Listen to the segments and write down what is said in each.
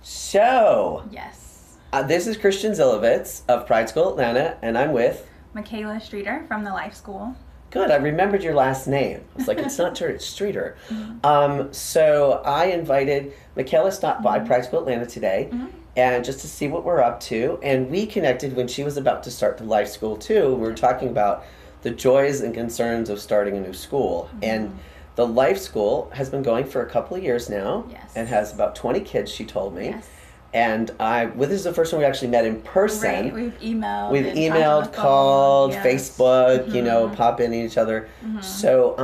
show. Yes. This is Christian Zilovitz of Pride School Atlanta, and I'm with Mikala Streeter from the Life School. Good, I remembered your last name. I was like, it's not Streeter, it's Streeter. So I invited Mikala to stop by Pride School Atlanta today, and just to see what we're up to. And we connected when she was about to start the Life School too. We were talking about the joys and concerns of starting a new school. And the Life School has been going for a couple of years now, and has about 20 kids, she told me. Yes. And this is the first time we actually met in person. Right, we've emailed. We've emailed, called, yes. Facebook, you know, pop in each other. So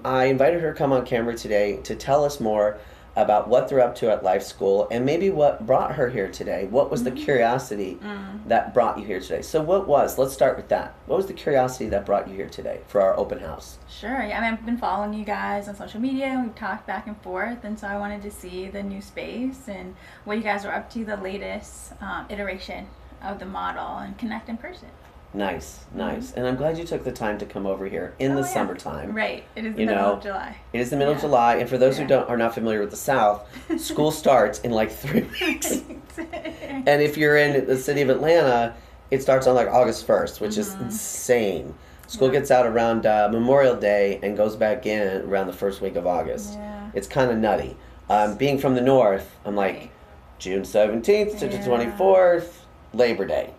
I invited her to come on camera today to tell us more about what they're up to at Life School and maybe what brought her here today. What was the curiosity that brought you here today? So let's start with that. What was the curiosity that brought you here today for our open house? Sure. Yeah, I mean, I've been following you guys on social media, and we've talked back and forth, and so I wanted to see the new space and what you guys were up to, the latest iteration of the model, and connect in person. Nice. And I'm glad you took the time to come over here in the summertime. Right. It is the middle of July. It is the middle of July, and for those who are not familiar with the South, school starts in like 3 weeks. And if you're in the city of Atlanta, it starts on like August 1st, which is insane. School gets out around Memorial Day and goes back in around the first week of August. Yeah. It's kind of nutty. Being from the North, I'm like June 17th to the 24th. Labor Day,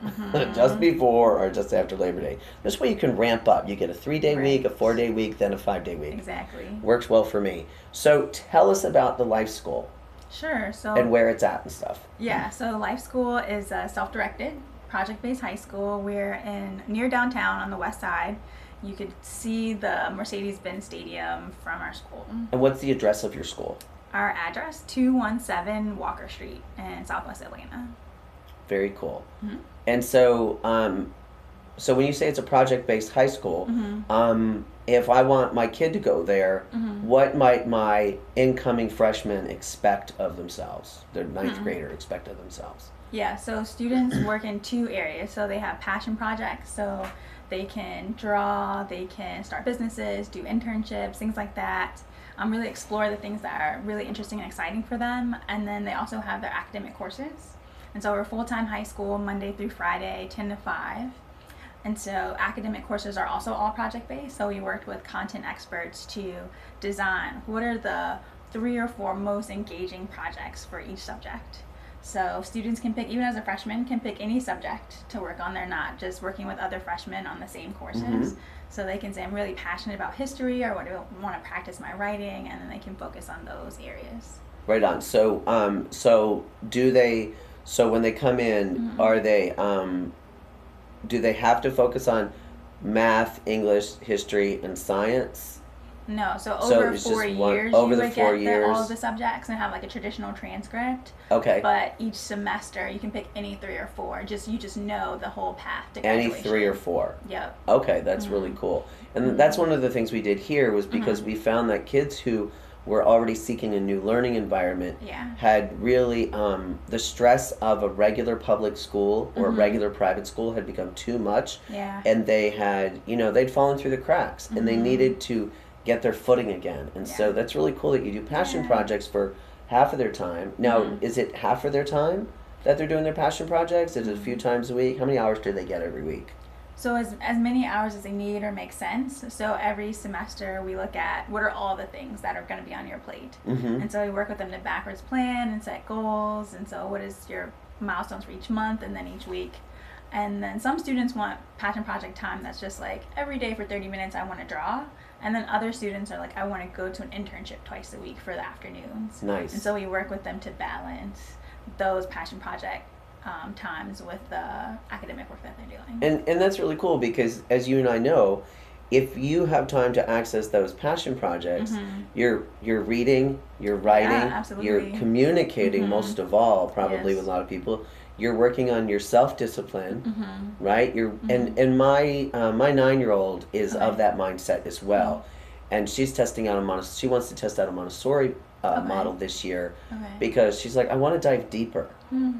just before or just after Labor Day. This way you can ramp up. You get a 3-day week, a 4-day week, then a 5-day week. Exactly. Works well for me. So tell us about the Life School. Sure. So and where it's at and stuff. Yeah. So Life School is a self-directed, project-based high school. We're near downtown on the west side. You could see the Mercedes-Benz Stadium from our school. And what's the address of your school? Our address, 217 Walker Street in Southwest Atlanta. Very cool. And so, so when you say it's a project-based high school, if I want my kid to go there, what might my incoming freshman expect of themselves? Their ninth grader expect of themselves? Yeah, so students work in 2 areas. So they have passion projects, so they can draw, they can start businesses, do internships, things like that. Really explore the things that are really interesting and exciting for them. And then they also have their academic courses. And so we're a full-time high school, Monday through Friday, 10 to 5. And so academic courses are also all project-based. So we worked with content experts to design what are the 3 or 4 most engaging projects for each subject. So students can pick, even as a freshman, can pick any subject to work on. They're not just working with other freshmen on the same courses. So they can say, I'm really passionate about history, or I want to practice my writing, and then they can focus on those areas. Right on. So, So when they come in, are they do they have to focus on math, English, history, and science? No. So over 4 years, over you the would 4 get all years. of the subjects and have like a traditional transcript. Okay. But each semester, you can pick any 3 or 4. You just know the whole path to Any graduation. 3 or 4. Yep. Okay, that's really cool. And that's one of the things we did here was because we found that kids who were already seeking a new learning environment had really the stress of a regular public school or a regular private school had become too much, and they had they'd fallen through the cracks and they needed to get their footing again. And so that's really cool that you do passion projects for half of their time. Now, is it half of their time that they're doing their passion projects? Is it a few times a week? How many hours do they get every week? So as many hours as they need or make sense. So every semester we look at what are all the things that are going to be on your plate. And so we work with them to backwards plan and set goals. And so what is your milestones for each month and then each week. And then some students want passion project time that's just like every day for 30 minutes I want to draw. And then other students are like, I want to go to an internship twice a week for the afternoons. Nice. And so we work with them to balance those passion project times with the academic work that they're doing. And that's really cool because, as you and I know, if you have time to access those passion projects, you're reading, you're writing, you're communicating most of all, probably with a lot of people. You're working on your self-discipline, right? And my 9-year-old is of that mindset as well. And she's testing out she wants to test out a Montessori model this year because she's like, I want to dive deeper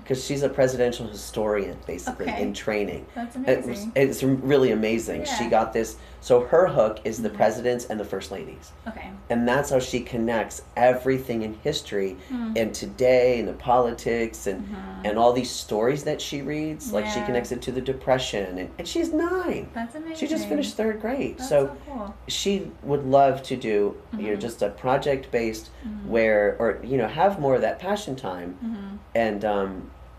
because she's a presidential historian basically in training. That's amazing. It's really amazing. Yeah. She got this. So her hook is the presidents and the first ladies. Okay. And that's how she connects everything in history and today and the politics and all these stories that she reads. Like she connects it to the Depression and she's 9. That's amazing. She just finished 3rd grade. That's so cool. She would love to do just a project based where, or have more of that passion time. And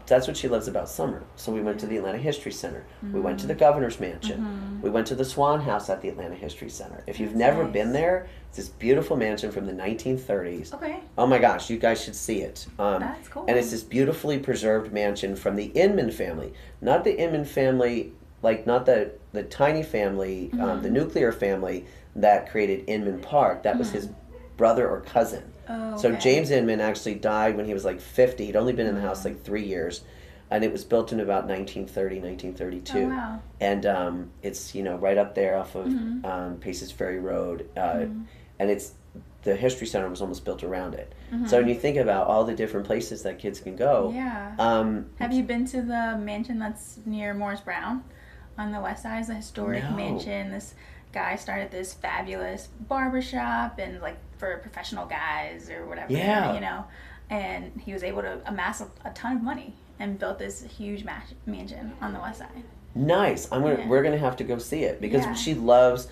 that's what she loves about summer. So we went to the Atlanta History Center. We went to the Governor's Mansion. We went to the Swann house at the Atlanta History Center. If you've never been there, it's this beautiful mansion from the 1930s. Okay. Oh my gosh, you guys should see it. That's cool. And it's this beautifully preserved mansion from the Inman family. Not the Inman family, like not the tiny family, the nuclear family that created Inman Park. That was his brother or cousin. Oh, okay. So James Inman actually died when he was like 50. He'd only been in the house like 3 years. And it was built in about 1930, 1932. Oh, wow. And it's, right up there off of Paces Ferry Road. And it's the History Center was almost built around it. So when you think about all the different places that kids can go. Yeah. Have you been to the mansion that's near Morris Brown on the west side? It's a historic mansion. This guy started this fabulous barbershop and like for professional guys or whatever, and he was able to amass a ton of money and built this huge mansion on the west side. Nice. We're gonna have to go see it because she loves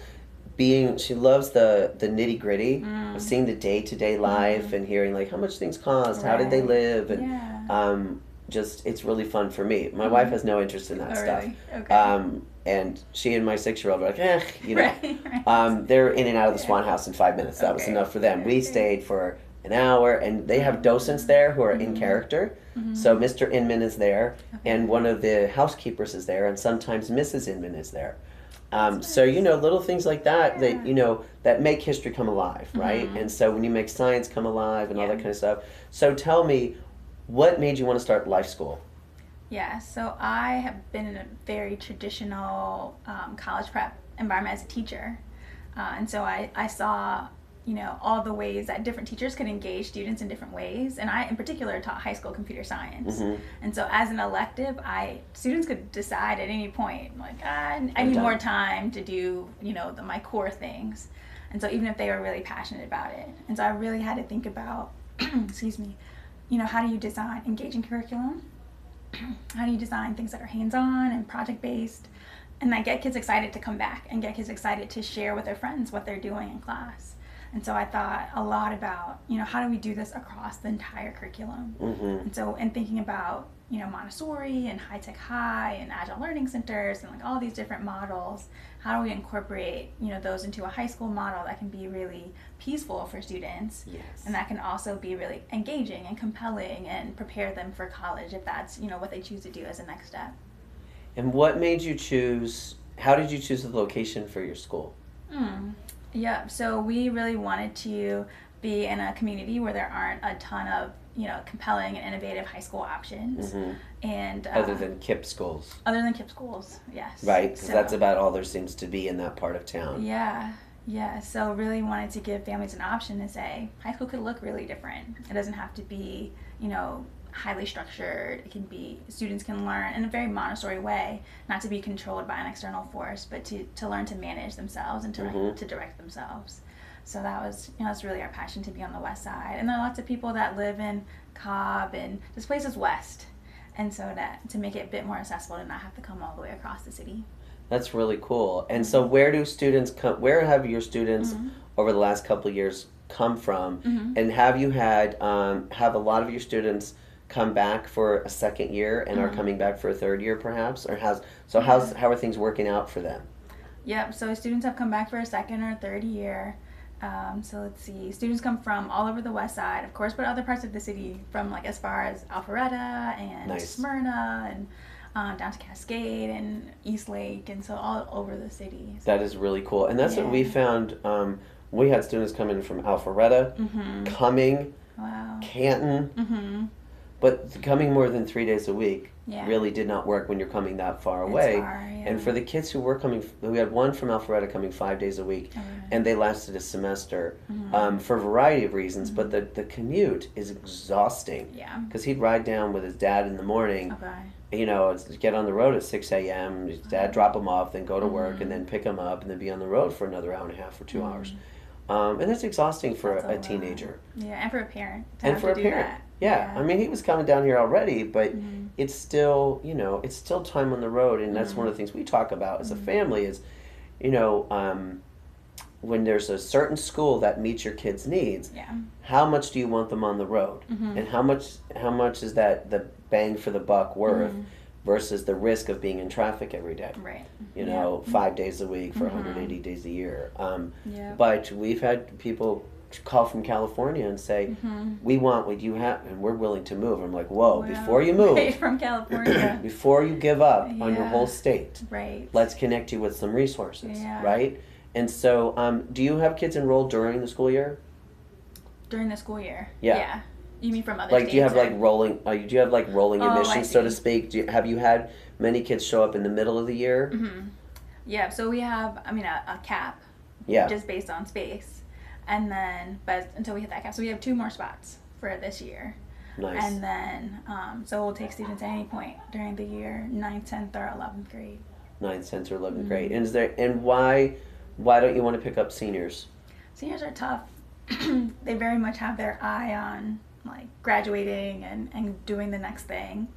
the nitty gritty of seeing the day-to-day life and hearing like how much things cost, how did they live, and it's really fun for me. My wife has no interest in that stuff. Really? Okay. And she and my 6-year-old were like, they're in and out of the Swann house in 5 minutes. That was enough for them. We stayed for an hour, and they have docents there who are in character. So Mr. Inman is there, and one of the housekeepers is there, and sometimes Mrs. Inman is there. So little things like that that make history come alive, right? And so when you make science come alive and all that kind of stuff. So tell me, what made you want to start life school? Yeah, so I have been in a very traditional college prep environment as a teacher. And so I saw, all the ways that different teachers could engage students in different ways. And I, in particular, taught high school computer science. And so as an elective, students could decide at any point, like, I need more time to do, my core things. And so even if they were really passionate about it. And so I really had to think about, excuse me, how do you design engaging curriculum? How do you design things that are hands-on and project-based, and that get kids excited to come back and get kids excited to share with their friends what they're doing in class? And so I thought a lot about, how do we do this across the entire curriculum? And so in thinking about, Montessori and high-tech high and agile learning centers and like all these different models, how do we incorporate, those into a high school model that can be really peaceful for students, and that can also be really engaging and compelling and prepare them for college if that's, what they choose to do as a next step. And what made you how did you choose the location for your school? Yeah, so we really wanted to be in a community where there aren't a ton of compelling and innovative high school options. And other than KIPP schools. Other than KIPP schools, yes. Right, because that's about all there seems to be in that part of town. Yeah, so really wanted to give families an option to say, high school could look really different. It doesn't have to be, highly structured. It can be, students can learn in a very Montessori way, not to be controlled by an external force, but to learn to manage themselves and to direct themselves. So that was, that's really our passion, to be on the west side. And there are lots of people that live in Cobb and this place is west. And so to make it a bit more accessible to not have to come all the way across the city. That's really cool. And so where do students come, where have your students over the last couple of years come from? And have you had, have a lot of your students come back for a second year and are coming back for a third year perhaps? Or how are things working out for them? Yep, so students have come back for a second or third year. So let's see, students come from all over the west side, of course, but other parts of the city, from like as far as Alpharetta and Smyrna and down to Cascade and East Lake, and so all over the city. So. That is really cool. And that's what we found. We had students come in from Alpharetta, Cumming, Canton, But coming more than 3 days a week really did not work when you're coming that far away. Far, And for the kids who were coming, we had one from Alpharetta coming 5 days a week, and they lasted a semester for a variety of reasons. But the commute is exhausting. Yeah. Because he'd ride down with his dad in the morning. Okay. You know, get on the road at 6 a.m. His dad drop him off, then go to work, and then pick him up, and then be on the road for another hour and a half or 2 hours. And that's exhausting for a teenager. Yeah, and for a parent. And for a parent. That. Yeah, I mean, he was coming down here already, but it's still, you know, it's still time on the road, and that's one of the things we talk about as a family is, you know, when there's a certain school that meets your kids' needs, how much do you want them on the road, and how much is that the bang for the buck worth versus the risk of being in traffic every day? Right. You know, 5 days a week for 180 days a year. But we've had people call from California and say, we want what you have and we're willing to move. I'm like, whoa, before you move, right, from California, before you give up on your whole state, right, let's connect you with some resources, right? And so do you have kids enrolled during the school year? During the school year? Yeah. You mean from other like states? Do you have like rolling admissions, so to speak? Have you had many kids show up in the middle of the year? Yeah, so we have, I mean, a cap, just based on space. And then, but until we hit that cap, so we have 2 more spots for this year. Nice. And then, so we'll take students at any point during the year, 9th, 10th, or 11th grade. 9th, 10th, or 11th grade. And why don't you want to pick up seniors? Seniors are tough. They very much have their eye on like graduating and doing the next thing.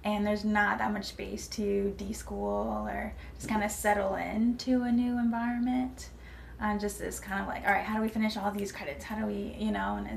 And there's not that much space to de-school or just kind of settle into a new environment. Just this kind of like, all right, how do we finish all these credits? How do we, you know, and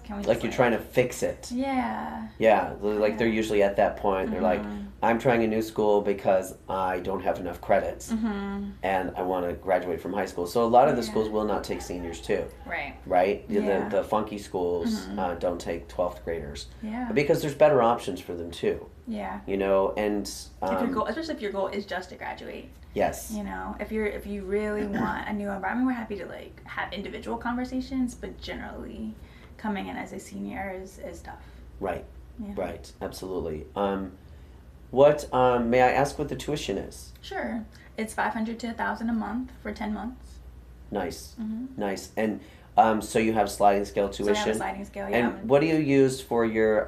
can we just like you're trying to fix it. Yeah. Yeah, like they're usually at that point. They're like, I'm trying a new school because I don't have enough credits and I want to graduate from high school. So a lot of the schools will not take seniors too. Right. Right? Yeah. The funky schools don't take 12th graders. Yeah. Because there's better options for them too. Yeah. You know, and if your goal, especially if your goal is just to graduate. Yes. You know, if you really want a new environment, we're happy to like have individual conversations, but generally coming in as a senior is tough. Right. Yeah. Right. Absolutely. What may I ask what the tuition is? Sure. It's $500 to $1,000 a month for 10 months. Nice. Nice. And so you have sliding scale tuition. So I have a sliding scale, yeah. And what do you use for your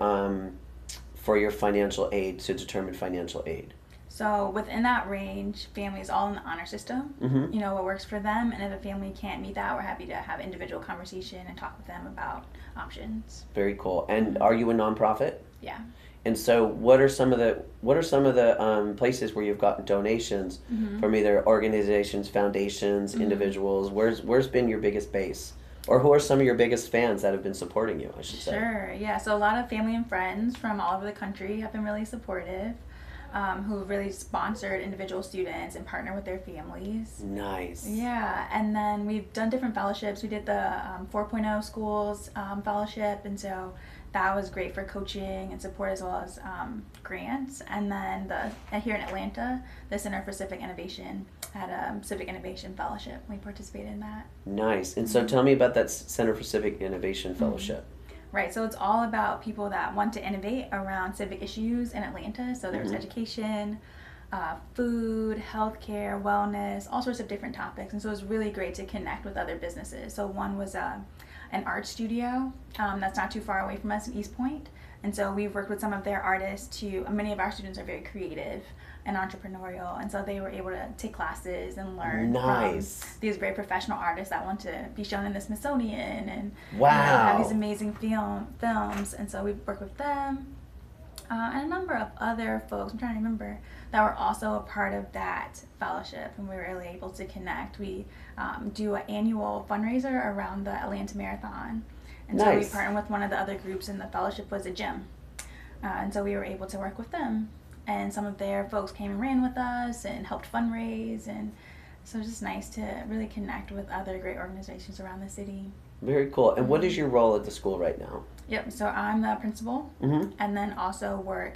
financial aid to determine financial aid? So within that range, families all in the honor system, you know, what works for them. And if a family can't meet that, we're happy to have individual conversation and talk with them about options. Very cool. And are you a nonprofit? Yeah. And so what are some of the places where you've gotten donations from either organizations, foundations, individuals? Where's been your biggest base? Or who are some of your biggest fans that have been supporting you, I should say? Sure, yeah. So a lot of family and friends from all over the country have been really supportive. Who have really sponsored individual students and partner with their families. Nice. Yeah, and then we've done different fellowships. We did the 4.0 schools fellowship, and so that was great for coaching and support as well as grants. And then here in Atlanta, the Center for Civic Innovation had a Civic Innovation Fellowship. We participated in that. Nice. And so tell me about that Center for Civic Innovation Fellowship. Right, so it's all about people that want to innovate around civic issues in Atlanta. So there's education, food, healthcare, wellness, all sorts of different topics. And so it's really great to connect with other businesses. So one was an art studio that's not too far away from us in East Point. And so we've worked with some of their artists many of our students are very creative and entrepreneurial, and so they were able to take classes and learn from these very professional artists that want to be shown in the Smithsonian and have these amazing films. And so we've worked with them and a number of other folks, I'm trying to remember, that were also a part of that fellowship, and we were really able to connect. We do an annual fundraiser around the Atlanta Marathon, and so we partnered with one of the other groups, and the fellowship was a gym, and so we were able to work with them. And some of their folks came and ran with us and helped fundraise. And so it's just nice to really connect with other great organizations around the city. Very cool. And what is your role at the school right now? Yep, so I'm the principal and then also work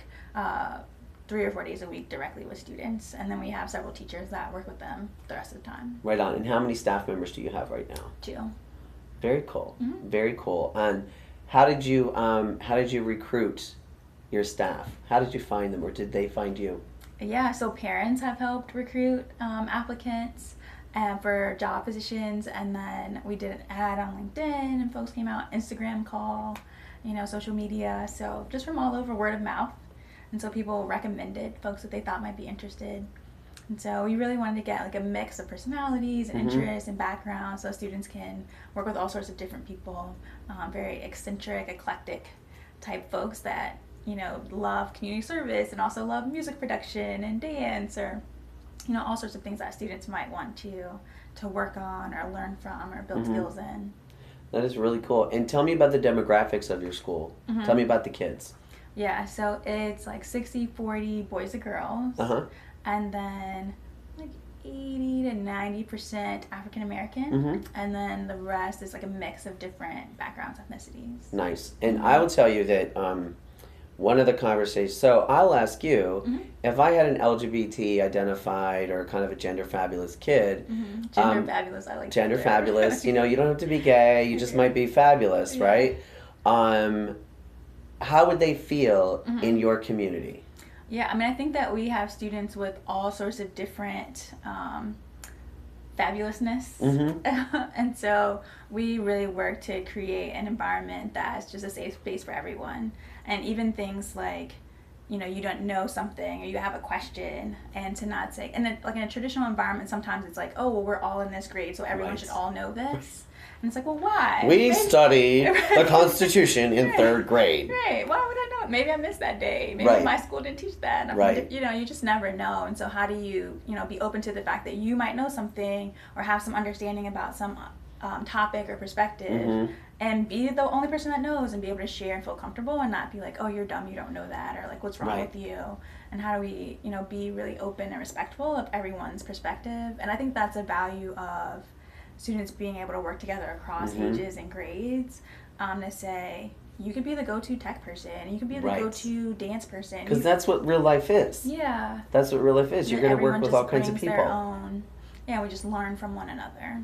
3 or 4 days a week directly with students. And then we have several teachers that work with them the rest of the time. Right on. And how many staff members do you have right now? 2. Very cool. Very cool. And how did you recruit your staff? How did you find them, or did they find you? Yeah, so parents have helped recruit applicants for job positions, and then we did an ad on LinkedIn, and folks came out, Instagram call, social media. So just from all over, word of mouth. And so people recommended folks that they thought might be interested. And so we really wanted to get like a mix of personalities and interests and backgrounds, so students can work with all sorts of different people, very eccentric, eclectic type folks that love community service and also love music production and dance, or all sorts of things that students might want to work on or learn from or build skills in. That is really cool. And tell me about the demographics of your school. Tell me about the kids. Yeah, so it's like 60-40 boys and girls. And then like 80 to 90% African American, and then the rest is like a mix of different backgrounds, ethnicities. Nice. And I will tell you that one of the conversations, so I'll ask you, if I had an LGBT identified or kind of a gender fabulous kid. Gender fabulous, I like gender fabulous. You don't have to be gay, you just might be fabulous, right? How would they feel in your community? Yeah, I think that we have students with all sorts of different fabulousness. And so we really work to create an environment that's just a safe space for everyone. And even things like, you don't know something or you have a question, and to not say, and then like in a traditional environment, sometimes it's like, oh, well, we're all in this grade, so everyone should all know this. And it's like, well, why? We study the Constitution in third grade. Right. Why would I know it? Maybe I missed that day. Maybe my school didn't teach that. You just never know. And so how do you, be open to the fact that you might know something or have some understanding about some topic or perspective, and be the only person that knows and be able to share and feel comfortable and not be like, oh, you're dumb, you don't know that, or like, what's wrong with you? And how do we, be really open and respectful of everyone's perspective? And I think that's a value of students being able to work together across ages and grades, to say, you could be the go-to tech person, you could be the go-to dance person. Because that's what real life is. Yeah. That's what real life is. You're going to work with all kinds of people. Their own. Yeah, we just learn from one another.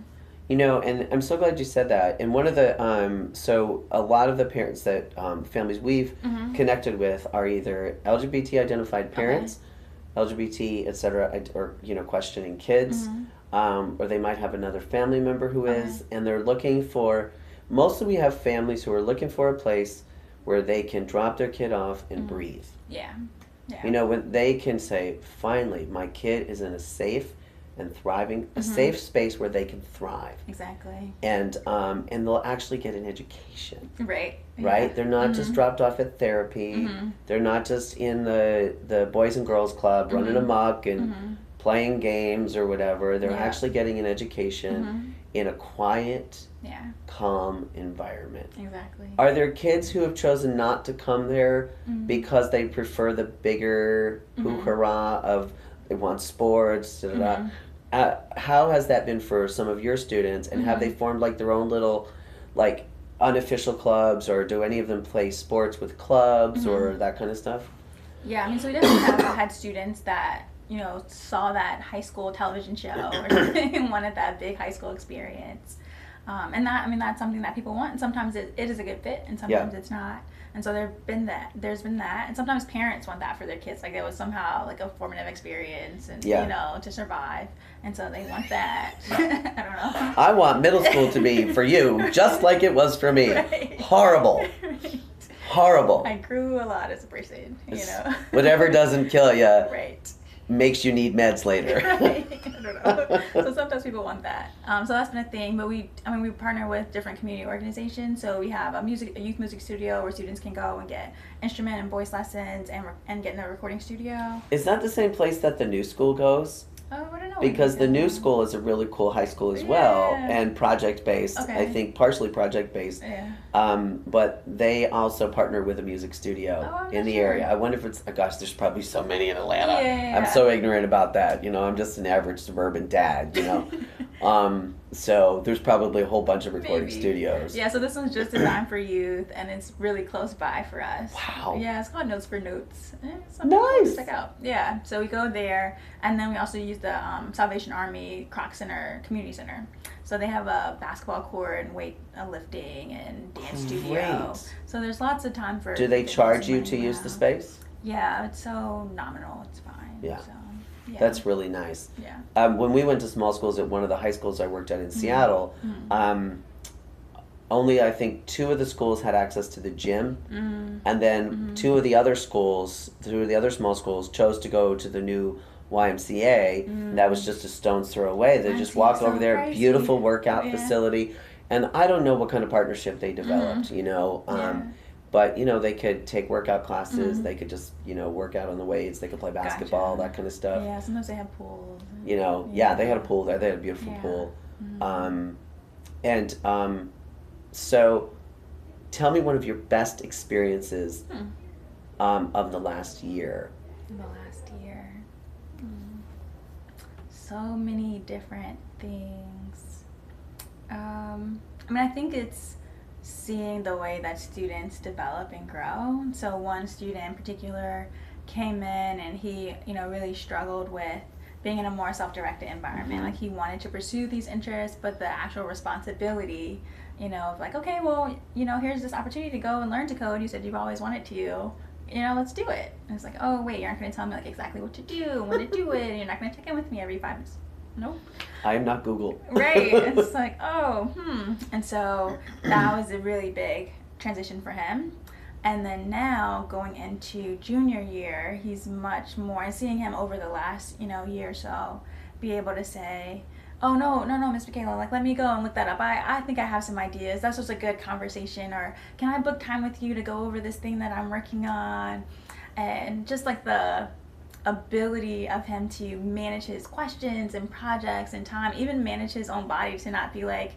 And I'm so glad you said that. And one of the, so a lot of the parents that, families we've connected with are either LGBT identified parents, LGBT, etc., or, questioning kids, or they might have another family member who is, and they're looking for, mostly we have families who are looking for a place where they can drop their kid off and breathe. Yeah. When they can say, finally, my kid is in a safe and thriving, a safe space where they can thrive. Exactly. And they'll actually get an education. Right. Right? They're not just dropped off at therapy. They're not just in the Boys and Girls Club running amok and playing games or whatever. They're actually getting an education in a quiet, calm environment. Exactly. Are there kids who have chosen not to come there because they prefer the bigger hoo-hurrah of they want sports, how has that been for some of your students, and have they formed like their own little like unofficial clubs, or do any of them play sports with clubs or that kind of stuff? Yeah, so we definitely have had students that saw that high school television show or something and wanted that big high school experience, and that's something that people want, and sometimes it is a good fit and sometimes it's not. And so there's been that, and sometimes parents want that for their kids, like it was somehow like a formative experience, and to survive, and so they want that. I don't know. I want middle school to be for you just like it was for me. Horrible. Horrible. I grew a lot as a person, Whatever doesn't kill you makes you need meds later. I don't know. So sometimes people want that. So that's been a thing. But we partner with different community organizations. So we have a youth music studio where students can go and get instrument and voice lessons and get in a recording studio. Is that the same place that the new school goes? Oh, I don't know. Because the new school is a really cool high school as well, and project-based, I think partially project-based. But they also partner with a music studio in the area. I wonder if it's, gosh, there's probably so many in Atlanta. I'm so ignorant about that. I'm just an average suburban dad, So there's probably a whole bunch of recording studios. Yeah, so this one's just designed for youth, and it's really close by for us. Wow. Yeah, it's called Notes for Notes. Nice. Check out. Yeah, so we go there, and then we also use the Salvation Army Croc Center Community Center. So they have a basketball court and weightlifting and dance studio. So there's lots of time for. Do they charge you to use the space? Yeah, it's so nominal. It's fine. Yeah. So, yeah. That's really nice. Yeah. When we went to small schools at one of the high schools I worked at in Seattle, only I think 2 of the schools had access to the gym, and then 2 of the other schools, 2 of the other small schools, chose to go to the new YMCA. And that was just a stone's throw away. They just walked over there, pricey. Beautiful workout facility, and I don't know what kind of partnership they developed, you know. But, you know, they could take workout classes. They could just, you know, work out on the weights. They could play basketball, that kind of stuff. Yeah, sometimes they have pools. You know, they had a pool there. They had a beautiful pool. So tell me one of your best experiences of the last year. The last year. So many different things. I mean, I think it's seeing the way that students develop and grow. So one student in particular came in and he, you know, really struggled with being in a more self-directed environment. Like he wanted to pursue these interests, but the actual responsibility, you know, of like, okay, well, you know, here's this opportunity to go and learn to code. You said you've always wanted to, you know, let's do it. And it's like, oh, wait, you aren't going to tell me like exactly what to do and when to do it. And you're not going to check in with me every 5 minutes. Nope. I am not Google. Right. It's like, oh, And so that was a really big transition for him. And then now going into junior year, he's much more, and seeing him over the last, you know, year or so, be able to say, oh, no, Miss Mikala, like, let me go and look that up. I think I have some ideas. That's just a good conversation. Or can I book time with you to go over this thing that I'm working on? And just like the ability of him to manage his questions and projects and time, even manage his own body to not be like,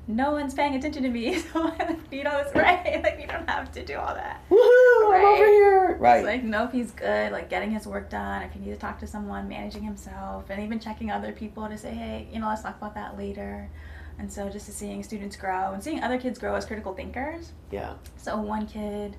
no one's paying attention to me, so you know it's right. Like you don't have to do all that. Woohoo! I'm over here. Right. It's like nope, he's good. Like getting his work done. If you need to talk to someone, managing himself, and even checking other people to say, hey, you know, let's talk about that later. And so just seeing students grow and seeing other kids grow as critical thinkers. Yeah. So one kid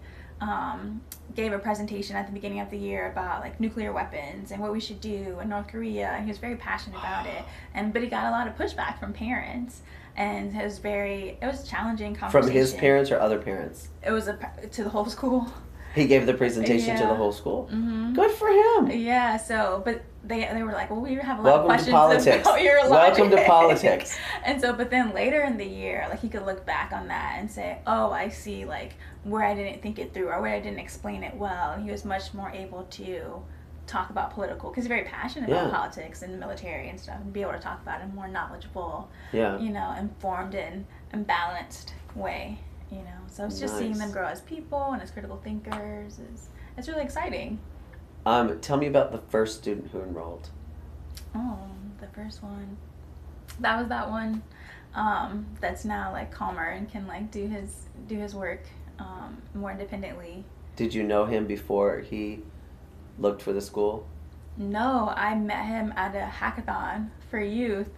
gave a presentation at the beginning of the year about like nuclear weapons and what we should do in North Korea, and he was very passionate about it. But he got a lot of pushback from parents. And it was a challenging conversation. From his parents or other parents? It was to the whole school. He gave the presentation to the whole school? Good for him. Yeah, so, but they were like, well, we have a lot of questions about your logic. Welcome to politics. And so, but then later in the year, like he could look back on that and say, oh, I see like where I didn't think it through or where I didn't explain it well. And he was much more able to talk about political, because he's very passionate about politics and military and stuff, and be able to talk about it in a more knowledgeable, you know, informed and balanced way, you know. So it's just seeing them grow as people and as critical thinkers it's really exciting. Tell me about the first student who enrolled. Oh, the first one. That was that one that's now like calmer and can like do his work more independently. Did you know him before he looked for the school? No, I met him at a hackathon for youth,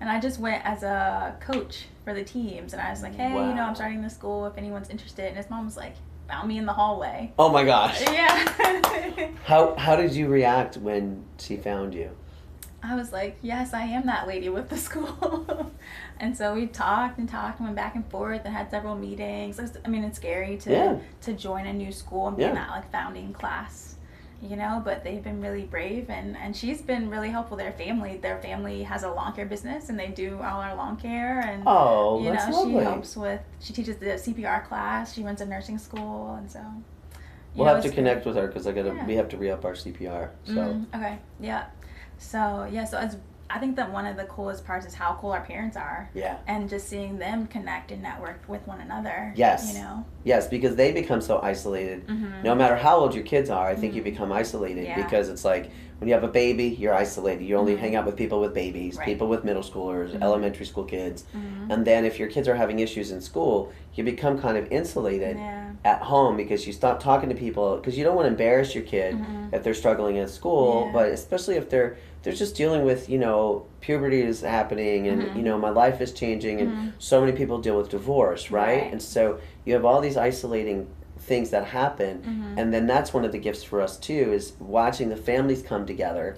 and I just went as a coach for the teams, and I was like, hey, you know, I'm starting this school if anyone's interested. And his mom was like, found me in the hallway. Oh my gosh. Yeah. How did you react when she found you? I was like, yes, I am that lady with the school. And so we talked and went back and forth and had several meetings. I mean, it's scary to join a new school and be in that like founding class, you know, but they've been really brave, and she's been really helpful. Their family has a lawn care business, and they do all our lawn care, and you know, lovely. She teaches the CPR class, she runs a nursing school, and so we'll have to connect with her, because we have to re-up our CPR. So okay, so I think that one of the coolest parts is how cool our parents are. Yeah. And just seeing them connect and network with one another. Yes. You know? Yes, because they become so isolated. No matter how old your kids are, I think you become isolated because it's like, When you have a baby, you're isolated. You only hang out with people with babies, people with middle schoolers, elementary school kids. And then if your kids are having issues in school, you become kind of insulated at home because you stop talking to people because you don't want to embarrass your kid if they're struggling at school, but especially if they're just dealing with, you know, puberty is happening and, you know, my life is changing and so many people deal with divorce, right? And so you have all these isolating things that happen and then that's one of the gifts for us too is watching the families come together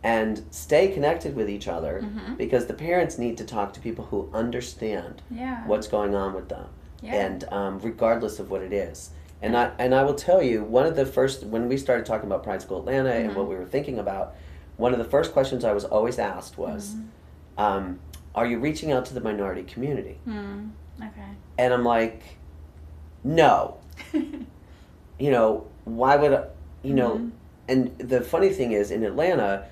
and stay connected with each other because the parents need to talk to people who understand what's going on with them and regardless of what it is. And I will tell you, one of the first, when we started talking about Pride School Atlanta and what we were thinking about, one of the first questions I was always asked was, are you reaching out to the minority community? Okay. And I'm like, no. You know, why would I, you know, and the funny thing is in Atlanta,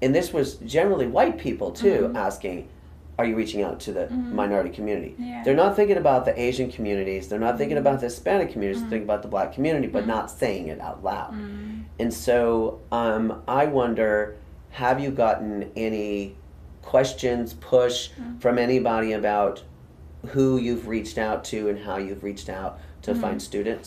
and this was generally white people too asking, are you reaching out to the minority community? They're not thinking about the Asian communities, they're not thinking about the Hispanic communities, they're thinking about the black community, but not saying it out loud. And so I wonder, have you gotten any questions, push from anybody about who you've reached out to and how you've reached out to find students?